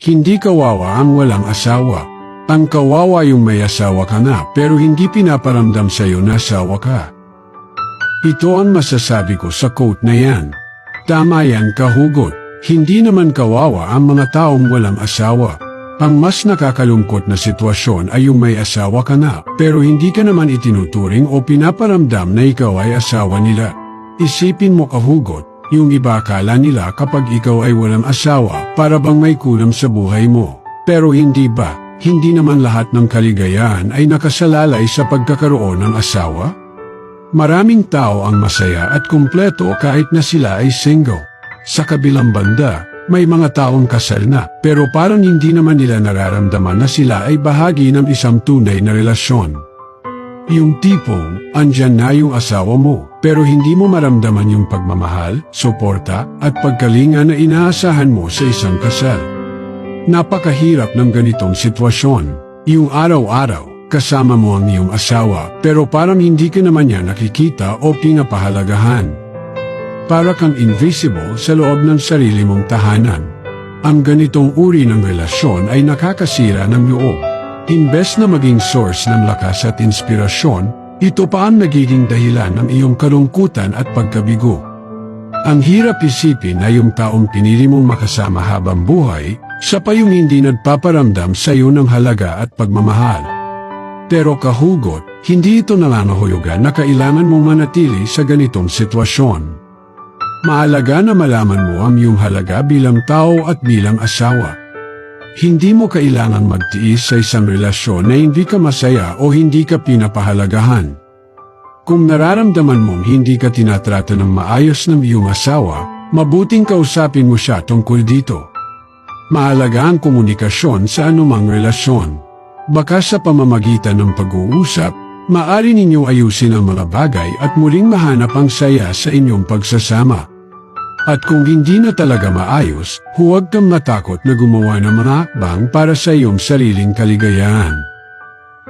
Hindi kawawa ang walang asawa. Ang kawawa yung may asawa ka na pero hindi pinaparamdam sa'yo na asawa ka. Ito ang masasabi ko sa quote na yan. Tama yan, kahugot. Hindi naman kawawa ang mga taong walang asawa. Ang mas nakakalungkot na sitwasyon ay yung may asawa ka na pero hindi ka naman itinuturing o pinaparamdam na ikaw ay asawa nila. Isipin mo, kahugot, yung iba akala nila kapag ikaw ay walang asawa para bang may kulam sa buhay mo. Pero hindi ba? Hindi naman lahat ng kaligayahan ay nakasalalay sa pagkakaroon ng asawa. Maraming tao ang masaya at kumpleto kahit na sila ay single. Sa kabilang banda, may mga taong kasal na pero parang hindi naman nila nararamdaman na sila ay bahagi ng isang tunay na relasyon. Yung tipong, andyan na yung asawa mo pero hindi mo maramdaman yung pagmamahal, suporta at pagkalinga na inaasahan mo sa isang kasal. Napakahirap ng ganitong sitwasyon. Yung araw-araw, kasama mo ang iyong asawa pero parang hindi ka naman niya nakikita o pinapahalagahan. Para kang invisible sa loob ng sarili mong tahanan. Ang ganitong uri ng relasyon ay nakakasira ng loob. Imbes na maging source ng lakas at inspirasyon, ito pa ang nagiging dahilan ng iyong kalungkutan at pagkabigo. Ang hirap isipin na yung taong pinili mong makasama habang buhay, siya pa yung hindi nagpaparamdam sa iyo ng halaga at pagmamahal. Pero kahugot, hindi ito nangangahulugan na kailangan mong manatili sa ganitong sitwasyon. Mahalaga na malaman mo ang iyong halaga bilang tao at bilang asawa. Hindi mo kailangan magtiis sa isang relasyon na hindi ka masaya o hindi ka pinapahalagahan. Kung nararamdaman mong hindi ka tinatrato ng maayos ng iyong asawa, mabuting kausapin mo siya tungkol dito. Mahalaga ang komunikasyon sa anumang relasyon. Baka sa pamamagitan ng pag-uusap, maaari ninyong ayusin ang mga bagay at muling mahanap ang saya sa inyong pagsasama. At kung hindi na talaga maayos, huwag kang matakot na gumawa ng mga hakbang para sa iyong sariling kaligayahan.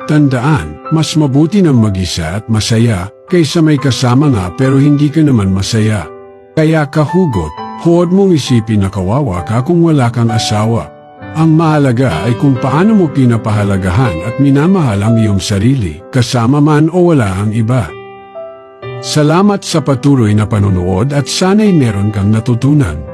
Tandaan, mas mabuti ng mag-isa at masaya kaysa may kasama nga pero hindi ka naman masaya. Kaya kahugot, huwag mong isipin na kawawa ka kung wala kang asawa. Ang mahalaga ay kung paano mo pinapahalagahan at minamahal ang iyong sarili, kasama man o wala ang iba. Salamat sa patuloy na panonood at sana'y meron kang natutunan.